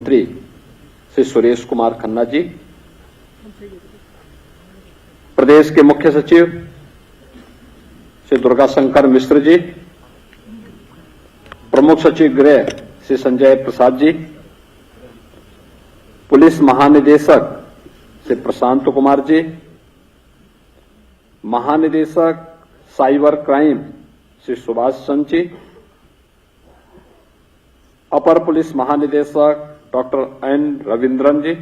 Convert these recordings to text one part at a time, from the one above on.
मंत्री श्री सुरेश कुमार खन्ना जी, प्रदेश के मुख्य सचिव श्री दुर्गा शंकर मिश्र जी, प्रमुख सचिव गृह श्री संजय प्रसाद जी, पुलिस महानिदेशक श्री प्रशांत कुमार जी, महानिदेशक साइबर क्राइम श्री सुभाष चंद्र जी, अपर पुलिस महानिदेशक डॉक्टर एन रविंद्रन जी,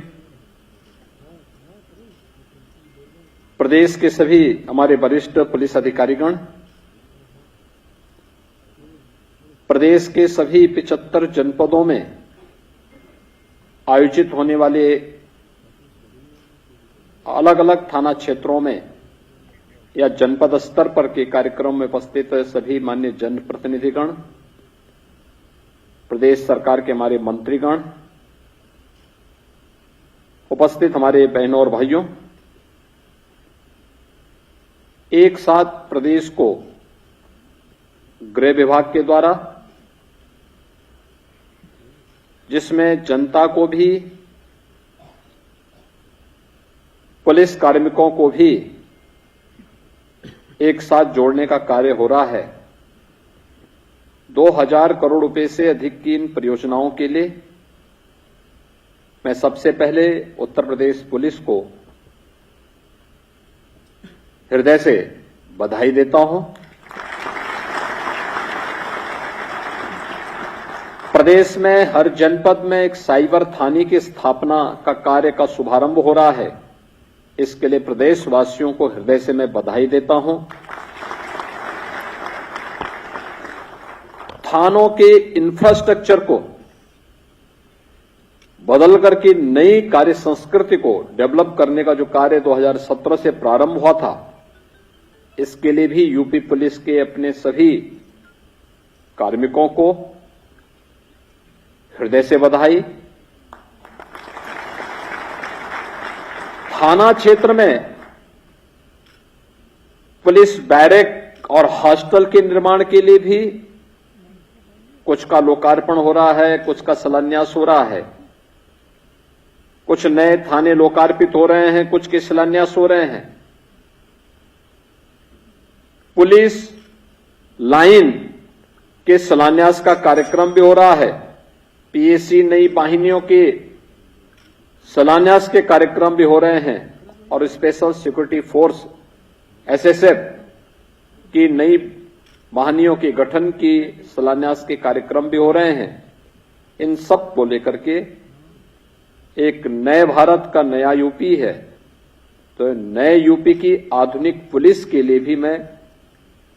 प्रदेश के सभी हमारे वरिष्ठ पुलिस अधिकारीगण, प्रदेश के सभी 75 जनपदों में आयोजित होने वाले अलग अलग थाना क्षेत्रों में या जनपद स्तर पर के कार्यक्रम में उपस्थित सभी माननीय जनप्रतिनिधिगण, प्रदेश सरकार के हमारे मंत्रीगण, उपस्थित हमारे बहनों और भाइयों, एक साथ प्रदेश को गृह विभाग के द्वारा, जिसमें जनता को भी, पुलिस कार्मिकों को भी एक साथ जोड़ने का कार्य हो रहा है। 2000 करोड़ रुपए से अधिक की इन परियोजनाओं के लिए मैं सबसे पहले उत्तर प्रदेश पुलिस को हृदय से बधाई देता हूं। प्रदेश में हर जनपद में एक साइबर थाने की स्थापना का कार्य का शुभारंभ हो रहा है। इसके लिए प्रदेशवासियों को हृदय से मैं बधाई देता हूं। थानों के इंफ्रास्ट्रक्चर को बदल करके नई कार्य संस्कृति को डेवलप करने का जो कार्य 2017 से प्रारंभ हुआ था, इसके लिए भी यूपी पुलिस के अपने सभी कार्मिकों को हृदय से बधाई। थाना क्षेत्र में पुलिस बैरक और हॉस्टल के निर्माण के लिए भी कुछ का लोकार्पण हो रहा है, कुछ का शिलान्यास हो रहा है, कुछ नए थाने लोकार्पित हो रहे हैं, कुछ के शिलान्यास हो रहे हैं। पुलिस लाइन के शिलान्यास का कार्यक्रम भी हो रहा है। पीएसी नई वाहिनियों के शिलान्यास के कार्यक्रम भी हो रहे हैं और स्पेशल सिक्योरिटी फोर्स एसएसएफ की नई वाहिनियों के गठन की शिलान्यास के कार्यक्रम भी हो रहे हैं। इन सब को लेकर के एक नए भारत का नया यूपी है, तो नए यूपी की आधुनिक पुलिस के लिए भी मैं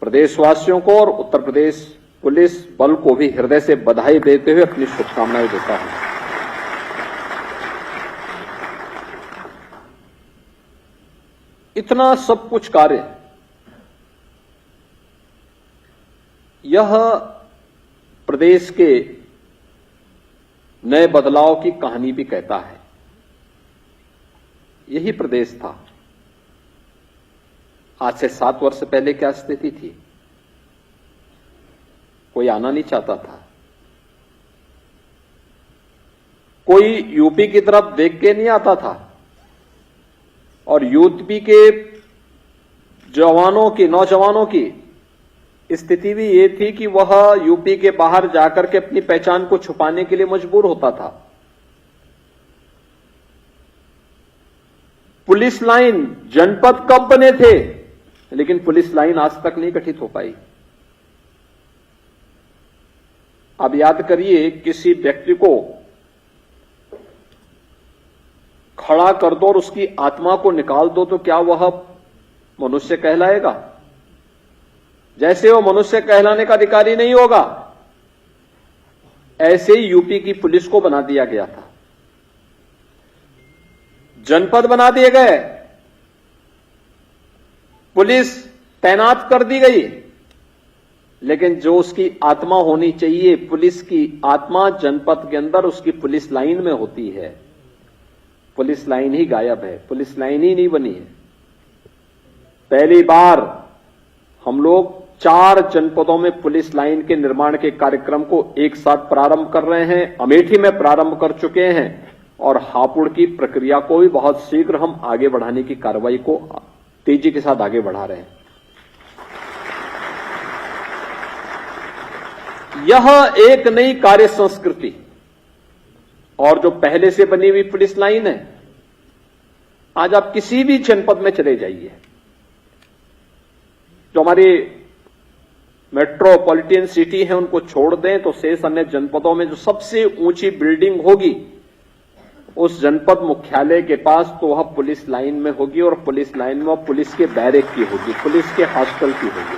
प्रदेशवासियों को और उत्तर प्रदेश पुलिस बल को भी हृदय से बधाई देते हुए अपनी शुभकामनाएं देता हूं। इतना सब कुछ कार्य यह प्रदेश के नए बदलाव की कहानी भी कहता है। यही प्रदेश था। आज से 7 वर्ष पहले क्या स्थिति थी? कोई आना नहीं चाहता था, कोई यूपी की तरफ देख के नहीं आता था, और यूपी के जवानों की, नौजवानों की स्थिति भी ये थी कि वह यूपी के बाहर जाकर के अपनी पहचान को छुपाने के लिए मजबूर होता था। पुलिस लाइन जनपद कब बने थे, लेकिन पुलिस लाइन आज तक नहीं गठित हो पाई। अब याद करिए, किसी व्यक्ति को खड़ा कर दो और उसकी आत्मा को निकाल दो तो क्या वह मनुष्य कहलाएगा? जैसे वो मनुष्य कहलाने का अधिकारी नहीं होगा, ऐसे ही यूपी की पुलिस को बना दिया गया था। जनपद बना दिए गए, पुलिस तैनात कर दी गई, लेकिन जो उसकी आत्मा होनी चाहिए, पुलिस की आत्मा जनपद के अंदर उसकी पुलिस लाइन में होती है। पुलिस लाइन ही गायब है, पुलिस लाइन ही नहीं बनी है। पहली बार हम लोग 4 जनपदों में पुलिस लाइन के निर्माण के कार्यक्रम को एक साथ प्रारंभ कर रहे हैं। अमेठी में प्रारंभ कर चुके हैं और हापुड़ की प्रक्रिया को भी बहुत शीघ्र हम आगे बढ़ाने की कार्रवाई को तेजी के साथ आगे बढ़ा रहे हैं। यह एक नई कार्य संस्कृति और जो पहले से बनी हुई पुलिस लाइन है, आज आप किसी भी जनपद में चले जाइए, जो हमारी मेट्रोपॉलिटन सिटी है उनको छोड़ दें तो शेष अन्य जनपदों में जो सबसे ऊंची बिल्डिंग होगी उस जनपद मुख्यालय के पास तो वह पुलिस लाइन में होगी और पुलिस लाइन में वह पुलिस के बैरक की होगी, पुलिस के हॉस्टल की होगी।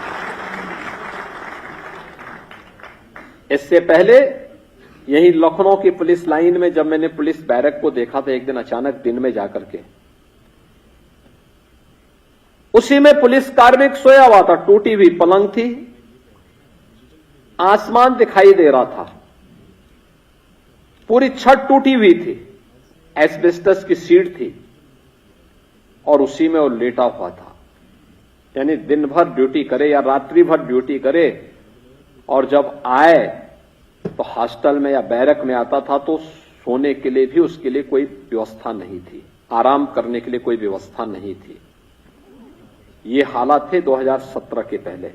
इससे पहले यही लखनऊ की पुलिस लाइन में जब मैंने पुलिस बैरक को देखा था एक दिन अचानक दिन में जाकर के, उसी में पुलिस कार्मिक सोया हुआ था, टूटी हुई पलंग थी, आसमान दिखाई दे रहा था, पूरी छत टूटी हुई थी, एस्बेस्टस की सीट थी और उसी में वो लेटा हुआ था। यानी दिन भर ड्यूटी करे या रात्रि भर ड्यूटी करे और जब आए तो हॉस्टल में या बैरक में आता था तो सोने के लिए भी उसके लिए कोई व्यवस्था नहीं थी, आराम करने के लिए कोई व्यवस्था नहीं थी। ये हालात थे 2017 के पहले।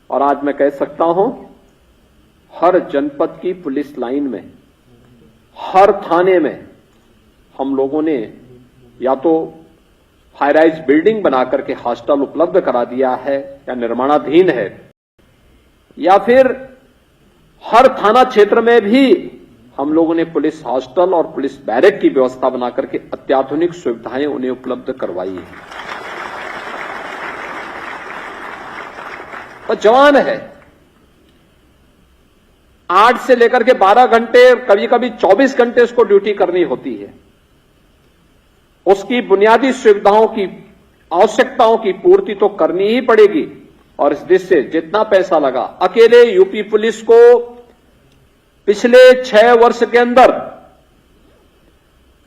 और आज मैं कह सकता हूं हर जनपद की पुलिस लाइन में, हर थाने में हम लोगों ने या तो हाई राइज बिल्डिंग बनाकर के हॉस्टल उपलब्ध करा दिया है या निर्माणाधीन है, या फिर हर थाना क्षेत्र में भी हम लोगों ने पुलिस हॉस्टल और पुलिस बैरक की व्यवस्था बनाकर के अत्याधुनिक सुविधाएं उन्हें उपलब्ध करवाई है। और जवान है 8 से लेकर के 12 घंटे, कभी कभी 24 घंटे उसको ड्यूटी करनी होती है। उसकी बुनियादी सुविधाओं की, आवश्यकताओं की पूर्ति तो करनी ही पड़ेगी। और इस दृष्टि से जितना पैसा लगा, अकेले यूपी पुलिस को पिछले 6 वर्ष के अंदर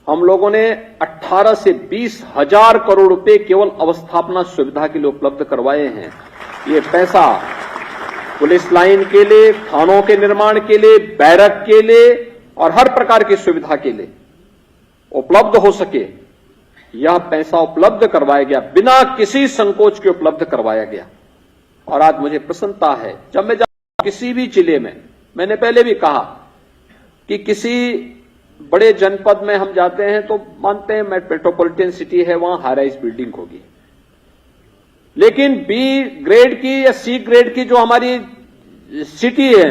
हम लोगों ने 18 से 20 हजार करोड़ रुपए केवल अवस्थापना सुविधा के लिए उपलब्ध करवाए हैं। ये पैसा पुलिस लाइन के लिए, थानों के निर्माण के लिए, बैरक के लिए और हर प्रकार की सुविधा के लिए उपलब्ध हो सके, यह पैसा उपलब्ध करवाया गया, बिना किसी संकोच के उपलब्ध करवाया गया। और आज मुझे प्रसन्नता है, जब मैं किसी भी जिले में, मैंने पहले भी कहा कि किसी बड़े जनपद में हम जाते हैं तो मानते हैं मेट्रोपॉलिटन सिटी है, वहां हाई राइज बिल्डिंग होगी, लेकिन बी ग्रेड की या सी ग्रेड की जो हमारी सिटी है,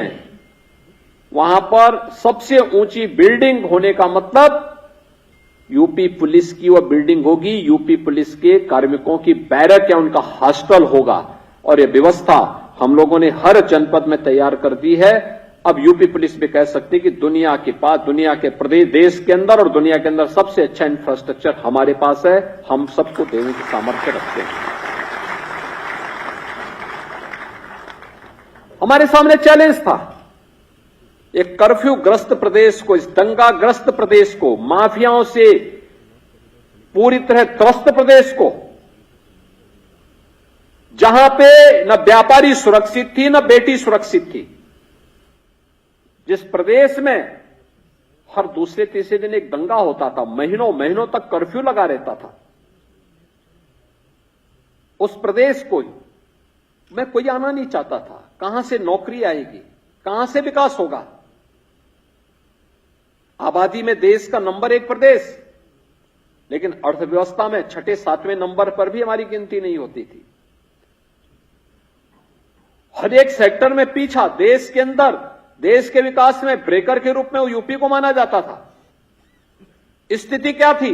वहां पर सबसे ऊंची बिल्डिंग होने का मतलब यूपी पुलिस की वह बिल्डिंग होगी, यूपी पुलिस के कार्मिकों की बैरक या उनका हॉस्टल होगा। और यह व्यवस्था हम लोगों ने हर जनपद में तैयार कर दी है। अब यूपी पुलिस भी कह सकती है कि दुनिया के पास, दुनिया के प्रदेश, देश के अंदर और दुनिया के अंदर सबसे अच्छा इंफ्रास्ट्रक्चर हमारे पास है, हम सबको देने की सामर्थ्य रखते हैं। हमारे सामने चैलेंज था, एक कर्फ्यू ग्रस्त प्रदेश को, इस दंगाग्रस्त प्रदेश को, माफियाओं से पूरी तरह त्रस्त प्रदेश को, जहां पे न व्यापारी सुरक्षित थी न बेटी सुरक्षित थी, जिस प्रदेश में हर दूसरे तीसरे दिन एक दंगा होता था, महीनों महीनों तक कर्फ्यू लगा रहता था, उस प्रदेश को मैं कोई आना नहीं चाहता था। कहां से नौकरी आएगी, कहां से विकास होगा? आबादी में देश का नंबर 1 प्रदेश, लेकिन अर्थव्यवस्था में 6, 7वें नंबर पर भी हमारी गिनती नहीं होती थी। हर एक सेक्टर में पीछा, देश के अंदर, देश के विकास में ब्रेकर के रूप में वो यूपी को माना जाता था। स्थिति क्या थी?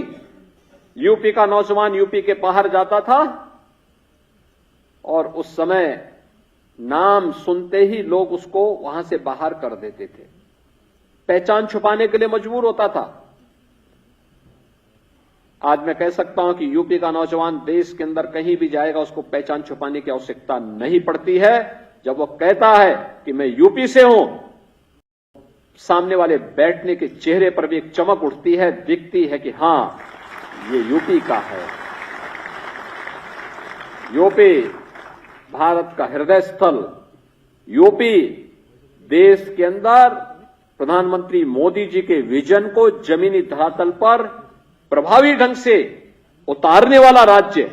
यूपी का नौजवान यूपी के बाहर जाता था और उस समय नाम सुनते ही लोग उसको वहां से बाहर कर देते थे, पहचान छुपाने के लिए मजबूर होता था। आज मैं कह सकता हूं कि यूपी का नौजवान देश के अंदर कहीं भी जाएगा, उसको पहचान छुपाने की आवश्यकता नहीं पड़ती है। जब वो कहता है कि मैं यूपी से हूं, सामने वाले बैठने के चेहरे पर भी एक चमक उठती है, दिखती है कि हां, ये यूपी का है। यूपी भारत का हृदय स्थल यूपी देश के अंदर प्रधानमंत्री मोदी जी के विजन को जमीनी धरातल पर प्रभावी ढंग से उतारने वाला राज्य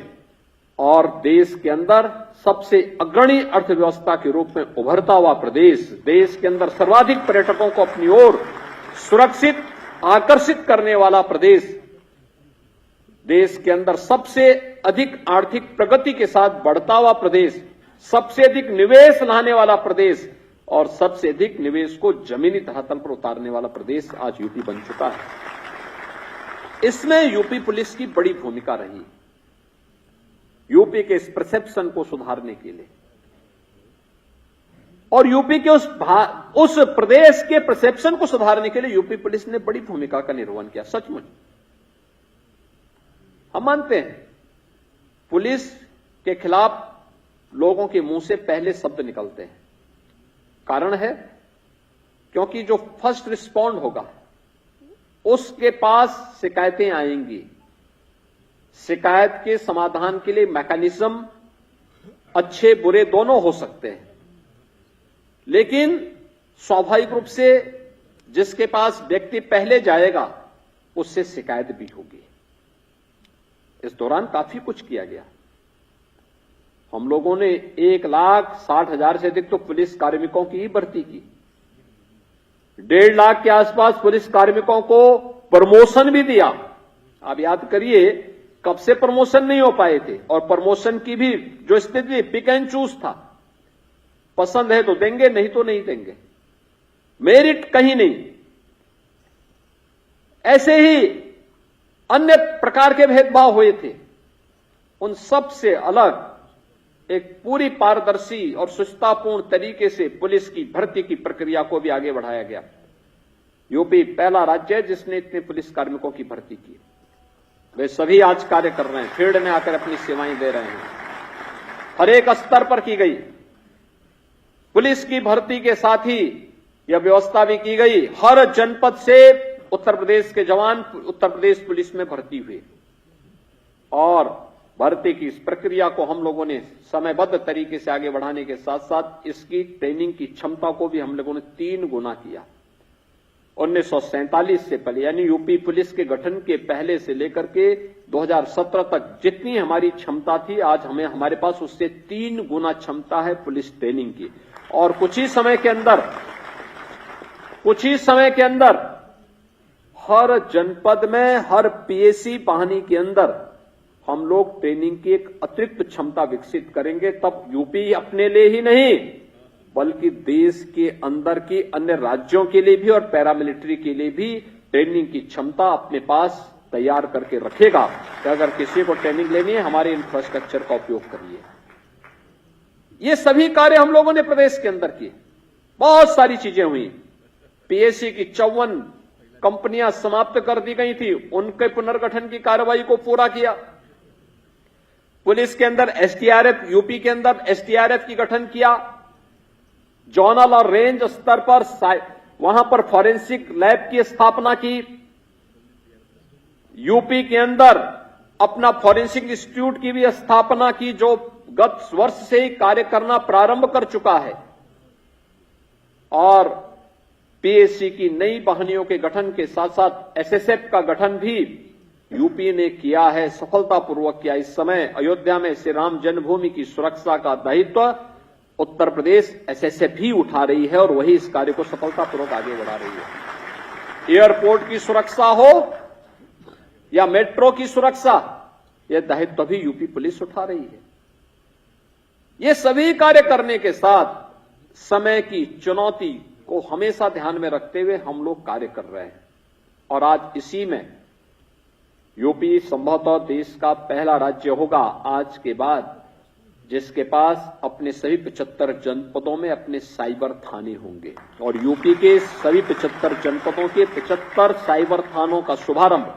और देश के अंदर सबसे अग्रणी अर्थव्यवस्था के रूप में उभरता हुआ प्रदेश, देश के अंदर सर्वाधिक पर्यटकों को अपनी ओर सुरक्षित आकर्षित करने वाला प्रदेश, देश के अंदर सबसे अधिक आर्थिक प्रगति के साथ बढ़ता हुआ प्रदेश, सबसे अधिक निवेश लाने वाला प्रदेश और सबसे अधिक निवेश को जमीनी धरातल पर उतारने वाला प्रदेश आज यूपी बन चुका है। इसमें यूपी पुलिस की बड़ी भूमिका रही। यूपी के इस परसेप्शन को सुधारने के लिए और यूपी के उस प्रदेश के परसेप्शन को सुधारने के लिए यूपी पुलिस ने बड़ी भूमिका का निर्वहन किया। सचमुच हम मानते हैं पुलिस के खिलाफ लोगों के मुंह से पहले शब्द निकलते हैं। कारण है क्योंकि जो फर्स्ट रिस्पॉन्ड होगा उसके पास शिकायतें आएंगी। शिकायत के समाधान के लिए मैकेनिज्म अच्छे बुरे दोनों हो सकते हैं, लेकिन स्वाभाविक रूप से जिसके पास व्यक्ति पहले जाएगा उससे शिकायत भी होगी। इस दौरान काफी कुछ किया गया। हम लोगों ने 1,60,000 से अधिक तो पुलिस कार्मिकों की ही भर्ती की। 1.5 लाख के आसपास पुलिस कार्मिकों को प्रमोशन भी दिया। आप याद करिए कब से प्रमोशन नहीं हो पाए थे और प्रमोशन की भी जो स्थिति पिक एंड चूज था। पसंद है तो देंगे, नहीं तो नहीं देंगे, मेरिट कहीं नहीं। ऐसे ही अन्य प्रकार के भेदभाव हुए थे। उन सब से अलग एक पूरी पारदर्शी और सुचितापूर्ण तरीके से पुलिस की भर्ती की प्रक्रिया को भी आगे बढ़ाया गया। यूपी पहला राज्य है जिसने इतने पुलिस कार्मिकों की भर्ती की। वे सभी आज कार्य कर रहे हैं, फील्ड में आकर अपनी सेवाएं दे रहे हैं। हर एक स्तर पर की गई पुलिस की भर्ती के साथ ही यह व्यवस्था भी की गई, हर जनपद से उत्तर प्रदेश के जवान उत्तर प्रदेश पुलिस में भर्ती हुए और भर्ती की इस प्रक्रिया को हम लोगों ने समयबद्ध तरीके से आगे बढ़ाने के साथ साथ इसकी ट्रेनिंग की क्षमता को भी हम लोगों ने 3 गुना किया। 1947 से पहले यानी यूपी पुलिस के गठन के पहले से लेकर के 2017 तक जितनी हमारी क्षमता थी, आज हमारे पास उससे 3 गुना क्षमता है पुलिस ट्रेनिंग की। और कुछ ही समय के अंदर हर जनपद में, हर पीएसी वाहिनी के अंदर हम लोग ट्रेनिंग की एक अतिरिक्त क्षमता विकसित करेंगे। तब यूपी अपने लिए ही नहीं बल्कि देश के अंदर की अन्य राज्यों के लिए भी और पैरामिलिट्री के लिए भी ट्रेनिंग की क्षमता अपने पास तैयार करके रखेगा कि अगर किसी को ट्रेनिंग लेनी है हमारे इंफ्रास्ट्रक्चर का उपयोग करिए। ये सभी कार्य हम लोगों ने प्रदेश के अंदर किए। बहुत सारी चीजें हुई। पीएससी की 54 कंपनियां समाप्त कर दी गई थी, उनके पुनर्गठन की कार्रवाई को पूरा किया। पुलिस के अंदर एसडीआरएफ, यूपी के अंदर एसडीआरएफ की गठन किया। जोनल और रेंज स्तर पर वहां पर फॉरेंसिक लैब की स्थापना की। यूपी के अंदर अपना फॉरेंसिक इंस्टीट्यूट की भी स्थापना की जो गत वर्ष से ही कार्य करना प्रारंभ कर चुका है। और पीएससी की नई वाहिनियों के गठन के साथ साथ एसएसएफ का गठन भी यूपी ने किया है, सफलतापूर्वक किया। इस समय अयोध्या में श्री राम जन्मभूमि की सुरक्षा का दायित्व उत्तर प्रदेश एसएसएफ ही उठा रही है और वही इस कार्य को सफलतापूर्वक आगे बढ़ा रही है। एयरपोर्ट की सुरक्षा हो या मेट्रो की सुरक्षा, यह दायित्व भी यूपी पुलिस उठा रही है। ये सभी कार्य करने के साथ समय की चुनौती को हमेशा ध्यान में रखते हुए हम लोग कार्य कर रहे हैं और आज इसी में यूपी संभवतः देश का पहला राज्य होगा आज के बाद जिसके पास अपने सभी 75 जनपदों में अपने साइबर थाने होंगे और यूपी के सभी 75 जनपदों के 75 साइबर थानों का शुभारंभ,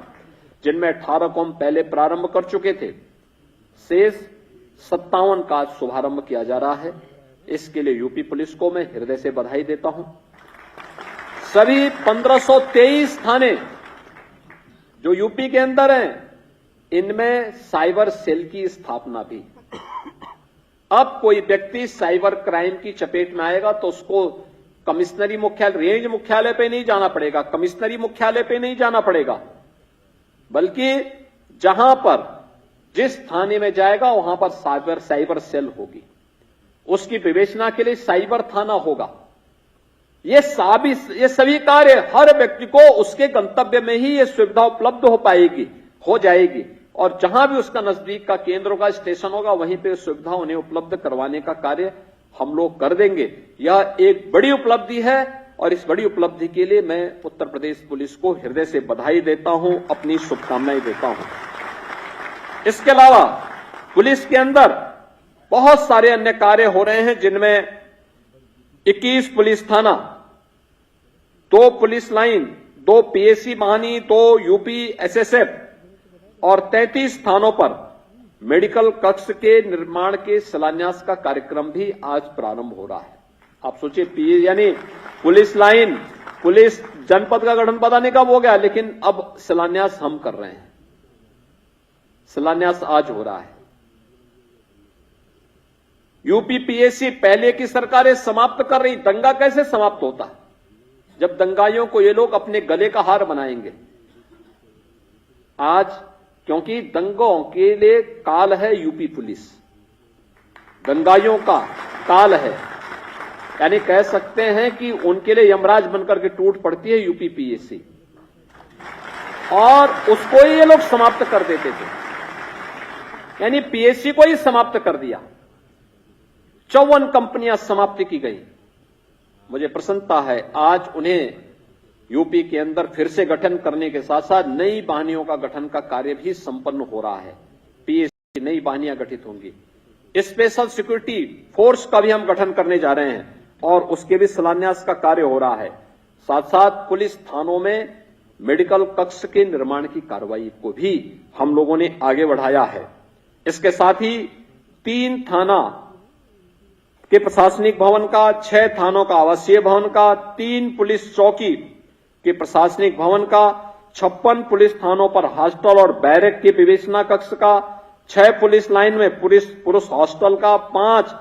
जिनमें 18 को हम पहले प्रारंभ कर चुके थे, शेष 57 का शुभारंभ किया जा रहा है। इसके लिए यूपी पुलिस को मैं हृदय से बधाई देता हूं। सभी 1523 थाने जो यूपी के अंदर हैं, इनमें साइबर सेल की स्थापना भी। अब कोई व्यक्ति साइबर क्राइम की चपेट में आएगा तो उसको कमिश्नरी मुख्यालय, रेंज मुख्यालय पे नहीं जाना पड़ेगा, कमिश्नरी मुख्यालय पे नहीं जाना पड़ेगा, बल्कि जहां पर जिस थाने में जाएगा वहां पर साइबर सेल होगी, उसकी विवेचना के लिए साइबर थाना होगा। ये सभी कार्य हर व्यक्ति को उसके गंतव्य में ही ये सुविधा उपलब्ध हो जाएगी और जहां भी उसका नजदीक का केंद्र होगा, स्टेशन होगा, वहीं पे सुविधा उन्हें उपलब्ध करवाने का कार्य हम लोग कर देंगे। यह एक बड़ी उपलब्धि है और इस बड़ी उपलब्धि के लिए मैं उत्तर प्रदेश पुलिस को हृदय से बधाई देता हूं, अपनी शुभकामनाएं देता हूं। इसके अलावा पुलिस के अंदर बहुत सारे अन्य कार्य हो रहे हैं, जिनमें 21 पुलिस थाना, 2 पुलिस लाइन, 2 पीएसी महानी, 2 यूपी एसएसएफ और 33 थानों पर मेडिकल कक्ष के निर्माण के शिलान्यास का कार्यक्रम भी आज प्रारंभ हो रहा है। आप सोचिए, यानी पुलिस लाइन, पुलिस जनपद का गठन पता नहीं कब हो गया, लेकिन अब शिलान्यास हम कर रहे हैं। शिलान्यास आज हो रहा है। यूपी पीएससी पहले की सरकारें समाप्त कर रही, दंगा कैसे समाप्त होता जब दंगाइयों को ये लोग अपने गले का हार बनाएंगे। आज क्योंकि दंगों के लिए काल है यूपी पुलिस, दंगाइयों का काल है, यानी कह सकते हैं कि उनके लिए यमराज बनकर के टूट पड़ती है यूपी पीएससी, और उसको ही ये लोग समाप्त कर देते थे, यानी पीएससी को ही समाप्त कर दिया। 54 कंपनियां समाप्त की गई। मुझे प्रसन्नता है आज उन्हें यूपी के अंदर फिर से गठन करने के साथ साथ नई वाहिनियों का गठन का कार्य भी संपन्न हो रहा है। पीएससी नई वाहिनियां गठित होंगी। स्पेशल सिक्योरिटी फोर्स का भी हम गठन करने जा रहे हैं और उसके भी शिलान्यास का कार्य हो रहा है। साथ साथ पुलिस थानों में मेडिकल कक्ष के निर्माण की कार्रवाई को भी हम लोगों ने आगे बढ़ाया है। इसके साथ ही 3 थाना के प्रशासनिक भवन का, 6 थानों का आवासीय भवन का, 3 पुलिस चौकी के प्रशासनिक भवन का, 56 पुलिस थानों पर हॉस्टल और बैरक के विवेचना कक्ष का, 6 पुलिस लाइन में पुरुष हॉस्टल का, 5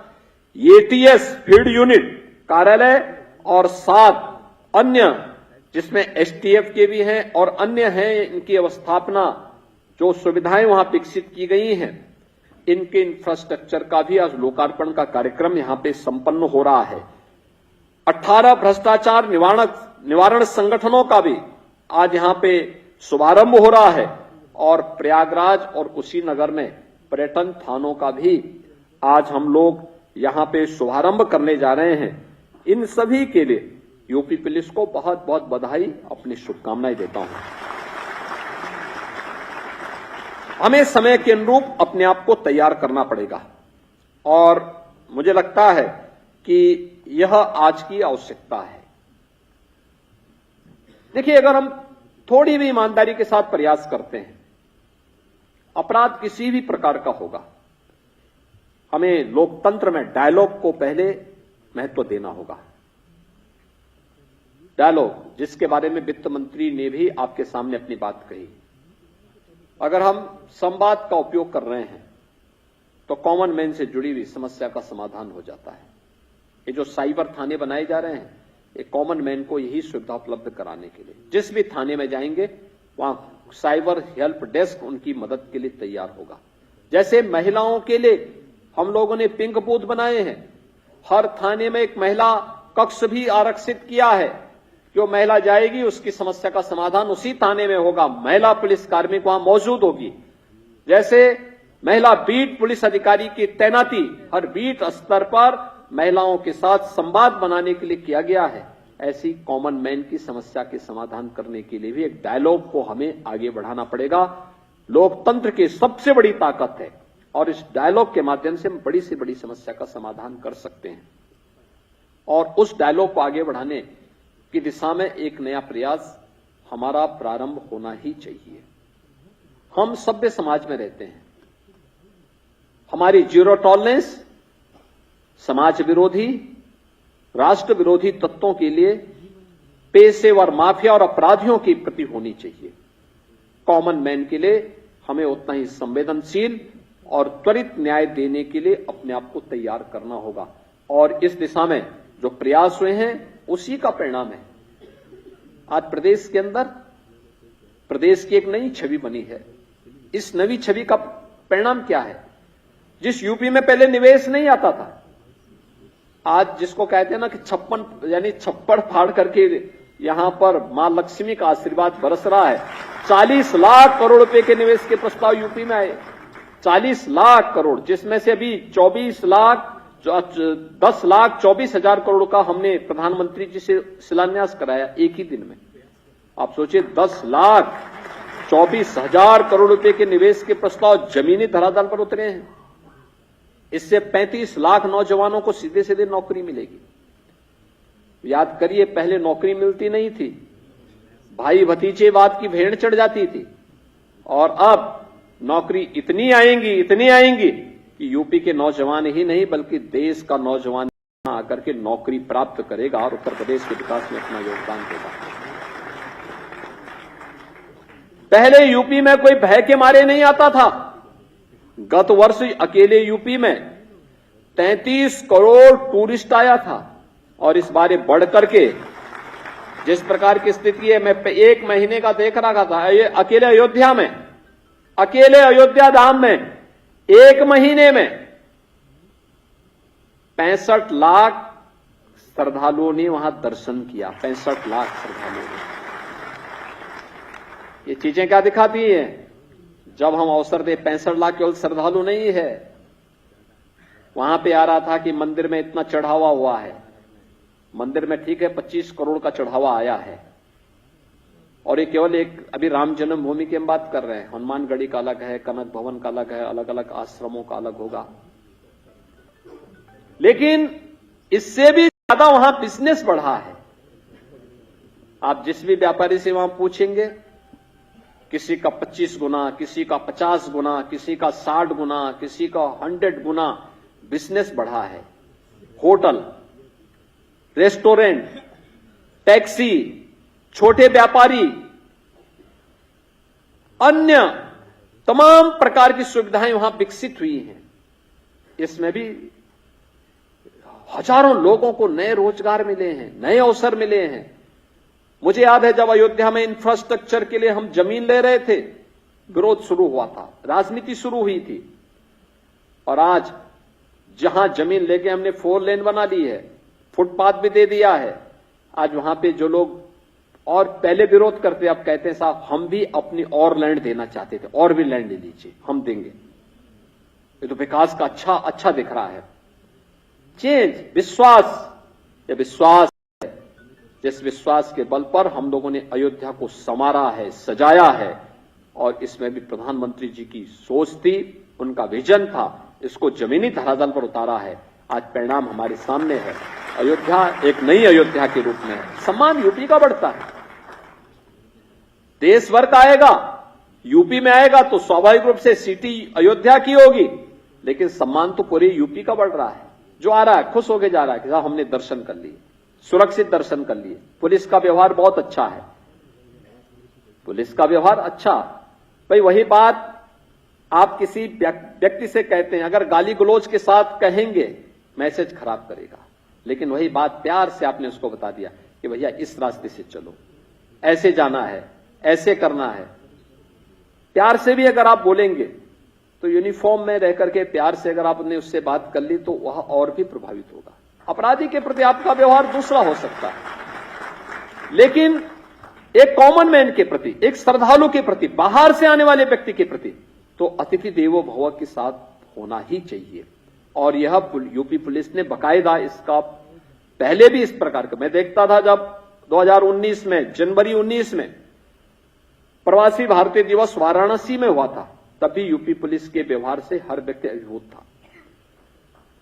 एटीएस फील्ड यूनिट कार्यालय और 7 अन्य जिसमें एसटीएफ के भी हैं और अन्य हैं, इनकी अवस्थापना जो सुविधाएं वहां विकसित की गई हैं, इनके इंफ्रास्ट्रक्चर का भी आज लोकार्पण का कार्यक्रम यहां पे संपन्न हो रहा है। 18 भ्रष्टाचार निवारण संगठनों का भी आज यहां पे शुभारंभ हो रहा है और प्रयागराज और कुशीनगर में पर्यटन थानों का भी आज हम लोग यहां पे शुभारंभ करने जा रहे हैं। इन सभी के लिए यूपी पुलिस को बहुत बहुत बधाई, अपनी शुभकामनाएं देता हूं। हमें समय के अनुरूप अपने आप को तैयार करना पड़ेगा और मुझे लगता है कि यह आज की आवश्यकता है। देखिए, अगर हम थोड़ी भी ईमानदारी के साथ प्रयास करते हैं, अपराध किसी भी प्रकार का होगा, हमें लोकतंत्र में डायलॉग को पहले महत्व देना होगा। डायलॉग, जिसके बारे में वित्त मंत्री ने भी आपके सामने अपनी बात कही। अगर हम संवाद का उपयोग कर रहे हैं तो कॉमन मैन से जुड़ी हुई समस्या का समाधान हो जाता है। ये जो साइबर थाने बनाए जा रहे हैं, ये कॉमन मैन को यही सुविधा उपलब्ध कराने के लिए, जिस भी थाने में जाएंगे वहां साइबर हेल्प डेस्क उनकी मदद के लिए तैयार होगा। जैसे महिलाओं के लिए हम लोगों ने पिंक बूथ बनाए हैं, हर थाने में एक महिला कक्ष भी आरक्षित किया है। जो महिला जाएगी उसकी समस्या का समाधान उसी थाने में होगा, महिला पुलिस कार्मिक वहां मौजूद होगी। जैसे महिला बीट पुलिस अधिकारी की तैनाती हर बीट स्तर पर महिलाओं के साथ संवाद बनाने के लिए किया गया है, ऐसी कॉमन मैन की समस्या के समाधान करने के लिए भी एक डायलॉग को हमें आगे बढ़ाना पड़ेगा। लोकतंत्र की सबसे बड़ी ताकत है और इस डायलॉग के माध्यम से हम बड़ी से बड़ी समस्या का समाधान कर सकते हैं और उस डायलॉग को आगे बढ़ाने की दिशा में एक नया प्रयास हमारा प्रारंभ होना ही चाहिए। हम सभ्य समाज में रहते हैं, हमारी जीरो टॉलरेंस समाज विरोधी, राष्ट्र विरोधी तत्वों के लिए, पेशेवर माफिया और अपराधियों के प्रति होनी चाहिए। कॉमन मैन के लिए हमें उतना ही संवेदनशील और त्वरित न्याय देने के लिए अपने आप को तैयार करना होगा। और इस दिशा में जो प्रयास हुए हैं उसी का परिणाम है। आज प्रदेश के अंदर प्रदेश की एक नई छवि बनी है। इस नई छवि का परिणाम क्या है? जिस यूपी में पहले निवेश नहीं आता था, आज जिसको कहते हैं ना कि छप्पड़ फाड़ करके यहां पर मां लक्ष्मी का आशीर्वाद बरस रहा है। 40 लाख करोड़ रुपए के निवेश के प्रस्ताव यूपी में आए, 40 लाख करोड़, जिसमें से अभी 10 लाख 24 हजार करोड़ का हमने प्रधानमंत्री जी से शिलान्यास कराया एक ही दिन में। आप सोचिए, 10 लाख 24 हजार करोड़ रुपए के निवेश के प्रस्ताव जमीनी धरातल पर उतरे हैं। इससे 35 लाख नौजवानों को सीधे सीधे नौकरी मिलेगी। याद करिए, पहले नौकरी मिलती नहीं थी, भाई भतीजेवाद की भेड़ चढ़ जाती थी, और अब नौकरी इतनी आएंगी कि यूपी के नौजवान ही नहीं बल्कि देश का नौजवान आकर के नौकरी प्राप्त करेगा और उत्तर प्रदेश के विकास में अपना योगदान देगा। पहले यूपी में कोई भय के मारे नहीं आता था। गत वर्ष अकेले यूपी में 33 करोड़ टूरिस्ट आया था, और इस बारे बढ़ करके जिस प्रकार की स्थिति है, मैं एक महीने का देख रहा था, ये अकेले अयोध्या धाम में एक महीने में 65 लाख श्रद्धालुओं ने वहां दर्शन किया। 65 लाख श्रद्धालुओं ने। ये चीजें क्या दिखाती हैं? जब हम अवसर दे, 65 लाख केवल श्रद्धालु नहीं है। वहां पे आ रहा था कि मंदिर में इतना चढ़ावा हुआ है। मंदिर में ठीक है 25 करोड़ का चढ़ावा आया है, और ये केवल एक अभी राम जन्मभूमि की हम बात कर रहे हैं। हनुमानगढ़ी का अलग है, कनक भवन का अलग है, अलग अलग आश्रमों का अलग होगा। लेकिन इससे भी ज्यादा वहां बिजनेस बढ़ा है। आप जिस भी व्यापारी से वहां पूछेंगे, किसी का 25 गुना, किसी का 50 गुना, किसी का 60 गुना, किसी का 100 गुना बिजनेस बढ़ा है। होटल, रेस्टोरेंट, टैक्सी, छोटे व्यापारी, अन्य तमाम प्रकार की सुविधाएं वहां विकसित हुई हैं। इसमें भी हजारों लोगों को नए रोजगार मिले हैं, नए अवसर मिले हैं। मुझे याद है जब अयोध्या में इंफ्रास्ट्रक्चर के लिए हम जमीन ले रहे थे, विरोध शुरू हुआ था, राजनीति शुरू हुई थी, और आज जहां जमीन लेके हमने 4 लेन बना ली है, फुटपाथ भी दे दिया है। आज वहां पे जो लोग और पहले विरोध करते, अब कहते हैं साहब हम भी अपनी और लैंड देना चाहते थे, और भी लैंड ले लीजिए, हम देंगे। ये तो विकास का अच्छा दिख रहा है। चेंज, विश्वास, ये विश्वास है जिस विश्वास के बल पर हम लोगों ने अयोध्या को संवारा है, सजाया है, और इसमें भी प्रधानमंत्री जी की सोच थी, उनका विजन था, इसको जमीनी धरातल पर उतारा है। आज परिणाम हमारे सामने है। अयोध्या एक नई अयोध्या के रूप में है। सम्मान यूपी का बढ़ता है, देश भर का आएगा, यूपी में आएगा तो स्वाभाविक रूप से सिटी अयोध्या की होगी, लेकिन सम्मान तो पूरे यूपी का बढ़ रहा है। जो आ रहा है खुश होके जा रहा है कि साहब हमने दर्शन कर लिए, सुरक्षित दर्शन कर लिए। पुलिस का व्यवहार बहुत अच्छा है, पुलिस का व्यवहार अच्छा। भाई वही बात आप किसी व्यक्ति से कहते हैं, अगर गाली गलौज के साथ कहेंगे मैसेज खराब करेगा, लेकिन वही बात प्यार से आपने उसको बता दिया कि भैया इस रास्ते से चलो, ऐसे जाना है, ऐसे करना है। प्यार से भी अगर आप बोलेंगे तो यूनिफॉर्म में रह करके प्यार से अगर आपने उससे बात कर ली तो वह और भी प्रभावित होगा। अपराधी के प्रति आपका व्यवहार दूसरा हो सकता है, लेकिन एक कॉमन मैन के प्रति, एक श्रद्धालु के प्रति, बाहर से आने वाले व्यक्ति के प्रति तो अतिथि देवो भव के साथ होना ही चाहिए। और यह यूपी पुलिस ने बकायदा इसका पहले भी इस प्रकार का मैं देखता था। जब 2019 में, जनवरी 19 में प्रवासी भारतीय दिवस वाराणसी में हुआ था, तभी यूपी पुलिस के व्यवहार से हर व्यक्ति अभिभूत था।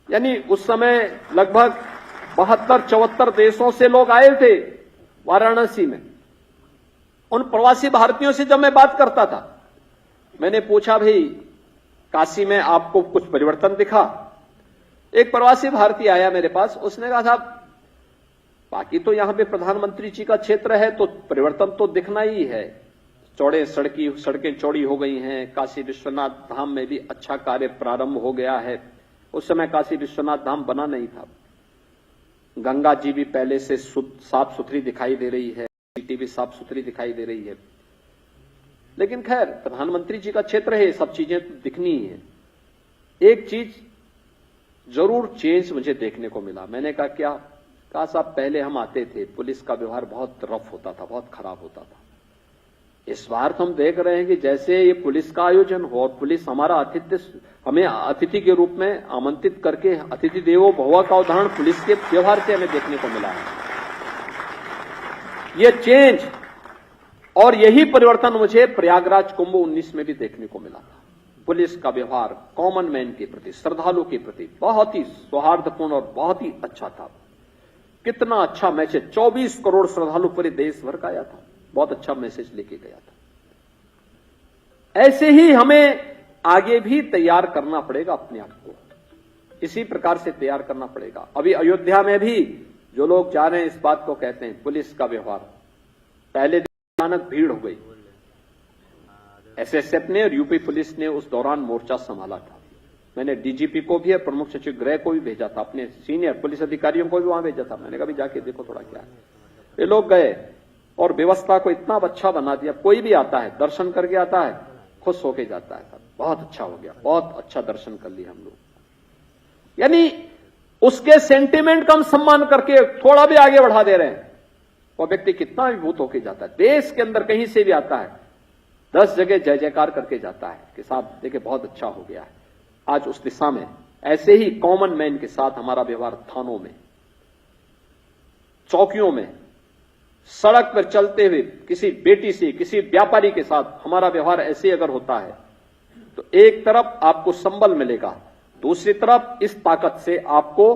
यानी उस समय लगभग 72-74 देशों से लोग आए थे वाराणसी में। उन प्रवासी भारतीयों से जब मैं बात करता था, मैंने पूछा भाई काशी में आपको कुछ परिवर्तन दिखा? एक प्रवासी भारतीय आया मेरे पास, उसने कहा साहब बाकी तो यहां पे प्रधानमंत्री जी का क्षेत्र है तो परिवर्तन तो दिखना ही है, सड़कें चौड़ी हो गई हैं। काशी विश्वनाथ धाम में भी अच्छा कार्य प्रारंभ हो गया है। उस समय काशी विश्वनाथ धाम बना नहीं था। गंगा जी भी पहले से साफ सुथरी दिखाई दे रही है, सिटी भी साफ सुथरी दिखाई दे रही है। लेकिन खैर, प्रधानमंत्री जी का क्षेत्र है, सब चीजें तो दिखनी ही है। एक चीज जरूर चेंज मुझे देखने को मिला। मैंने कहा क्या? कहा साहब, पहले हम आते थे, पुलिस का व्यवहार बहुत रफ होता था, बहुत खराब होता था। इस बार तो हम देख रहे हैं कि जैसे ये पुलिस का आयोजन हो और पुलिस हमारा हमें अतिथि के रूप में आमंत्रित करके, अतिथि देवो भव का उदाहरण पुलिस के व्यवहार से हमें देखने को मिला है। ये चेंज और यही परिवर्तन मुझे प्रयागराज कुंभ 19 में भी देखने को मिला था। पुलिस का व्यवहार कॉमन मैन के प्रति, श्रद्धालु के प्रति बहुत ही सौहार्दपूर्ण और बहुत ही अच्छा था। कितना अच्छा मैसेज, 24 करोड़ श्रद्धालु पूरे देश भर का आया था, बहुत अच्छा मैसेज लेके गया था। ऐसे ही हमें आगे भी तैयार करना पड़ेगा अपने आप को, इसी प्रकार से तैयार करना पड़ेगा। अभी अयोध्या में भी जो लोग जा रहे हैं इस बात को कहते हैं, पुलिस का व्यवहार, पहले दिन अचानक भीड़ हो गई। एसएसएफ ने और यूपी पुलिस ने उस दौरान मोर्चा संभाला था। मैंने डीजीपी को भी और प्रमुख सचिव गृह को भी भेजा था, अपने सीनियर पुलिस अधिकारियों को भी वहां भेजा था। मैंने कहा भी जाके देखो थोड़ा क्या है। ये लोग गए और व्यवस्था को इतना अच्छा बना दिया। कोई भी आता है, दर्शन करके आता है, खुश होके जाता है। बहुत अच्छा हो गया, बहुत अच्छा दर्शन कर लिया हम लोग। यानी उसके सेंटिमेंट का हम सम्मान करके थोड़ा भी आगे बढ़ा दे रहे हैं। वो व्यक्ति कितना विभूत होके जाता है, देश के अंदर कहीं से भी आता है, 10 जगह जय जयकार करके जाता है कि साहब देखिए बहुत अच्छा हो गया है। आज उस दिशा में ऐसे ही कॉमन मैन के साथ हमारा व्यवहार, थानों में, चौकियों में, सड़क पर चलते हुए किसी बेटी से, किसी व्यापारी के साथ हमारा व्यवहार ऐसे अगर होता है तो एक तरफ आपको संबल मिलेगा, दूसरी तरफ इस ताकत से आपको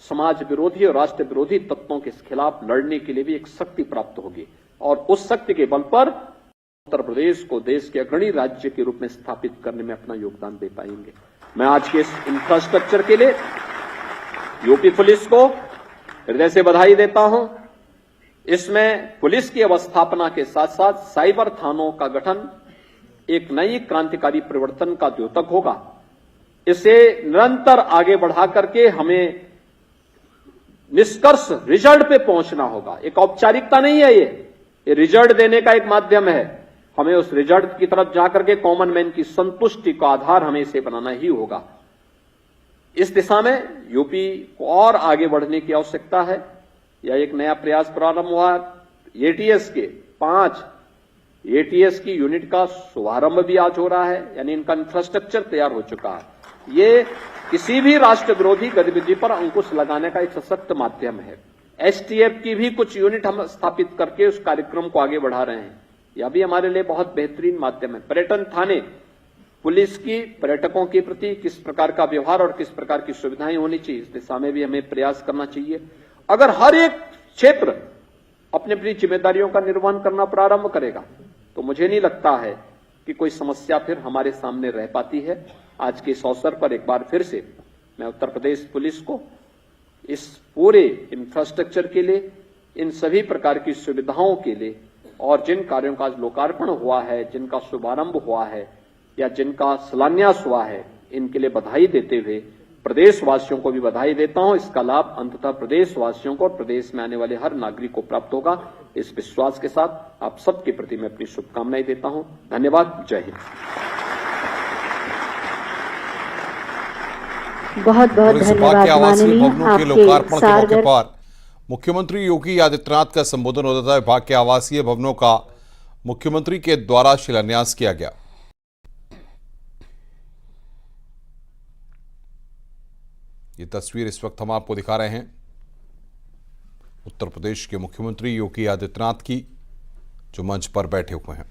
समाज विरोधी और राष्ट्र विरोधी तत्वों के खिलाफ लड़ने के लिए भी एक शक्ति प्राप्त होगी। और उस शक्ति के बल पर उत्तर प्रदेश को देश के अग्रणी राज्य के रूप में स्थापित करने में अपना योगदान दे पाएंगे। मैं आज के इस इंफ्रास्ट्रक्चर के लिए यूपी पुलिस को हृदय से बधाई देता हूं। इसमें पुलिस की अवस्थापना के साथ साथ साइबर थानों का गठन एक नई क्रांतिकारी परिवर्तन का द्योतक होगा। इसे निरंतर आगे बढ़ा करके हमें निष्कर्ष रिजल्ट पे पहुंचना होगा। एक औपचारिकता नहीं है, ये रिजल्ट देने का एक माध्यम है। हमें उस रिजल्ट की तरफ जाकर के कॉमन मैन की संतुष्टि का आधार हमें इसे बनाना ही होगा। इस दिशा में यूपी को और आगे बढ़ने की आवश्यकता है। यह एक नया प्रयास प्रारंभ हुआ। एटीएस के 5 एटीएस की यूनिट का शुभारंभ भी आज हो रहा है, यानी इनका इंफ्रास्ट्रक्चर तैयार हो चुका है। ये किसी भी राष्ट्र विरोधी गतिविधि पर अंकुश लगाने का एक सशक्त माध्यम है। एसटीएफ की भी कुछ यूनिट हम स्थापित करके उस कार्यक्रम को आगे बढ़ा रहे हैं। यह भी हमारे लिए बहुत बेहतरीन माध्यम है। पर्यटन थाने, पुलिस की पर्यटकों के प्रति किस प्रकार का व्यवहार और किस प्रकार की सुविधाएं होनी चाहिए, इस दिशा में भी हमें प्रयास करना चाहिए। अगर हर एक क्षेत्र अपनी अपनी जिम्मेदारियों का निर्वहन करना प्रारंभ करेगा तो मुझे नहीं लगता है कि कोई समस्या फिर हमारे सामने रह पाती है। आज के इस अवसर पर एक बार फिर से मैं उत्तर प्रदेश पुलिस को इस पूरे इंफ्रास्ट्रक्चर के लिए, इन सभी प्रकार की सुविधाओं के लिए और जिन कार्यों का आज लोकार्पण हुआ है, जिनका शुभारंभ हुआ है या जिनका शिलान्यास हुआ है, इनके लिए बधाई देते हुए प्रदेशवासियों को भी बधाई देता हूं। इसका लाभ अंततः प्रदेशवासियों को और प्रदेश में आने वाले हर नागरिक को प्राप्त होगा। इस विश्वास के साथ आप सबके प्रति मैं अपनी शुभकामनाएं देता हूं। धन्यवाद। जय हिंद। बहुत बहुत धन्यवाद माननीय। भवनों के लोकार्पण के मौके पर मुख्यमंत्री योगी आदित्यनाथ का संबोधन होता था। विभाग के आवासीय भवनों का मुख्यमंत्री के द्वारा शिलान्यास किया गया। ये तस्वीर इस वक्त हम आपको दिखा रहे हैं उत्तर प्रदेश के मुख्यमंत्री योगी आदित्यनाथ की, जो मंच पर बैठे हुए हैं।